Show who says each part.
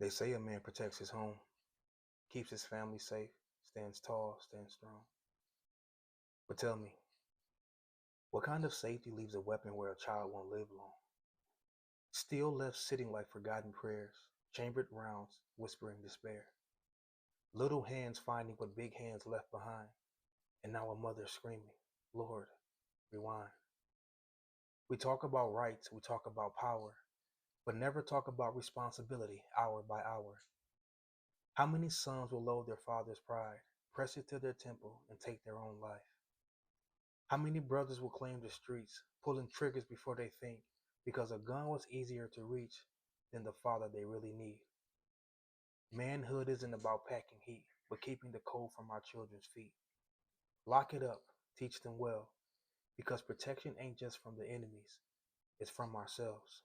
Speaker 1: They say a man protects his home, keeps his family safe, stands tall, stands strong. But tell me, what kind of safety leaves a weapon where a child won't live long? Still left sitting like forgotten prayers, chambered rounds whispering despair. Little hands finding what big hands left behind, and now a mother screaming, Lord, rewind. We talk about rights, we talk about power, but never talk about responsibility hour by hour. How many sons will load their father's pride, press it to their temple, and take their own life? How many brothers will claim the streets, pulling triggers before they think, because a gun was easier to reach than the father they really need? Manhood isn't about packing heat, but keeping the cold from our children's feet. Lock it up, teach them well, because protection ain't just from the enemies, it's from ourselves.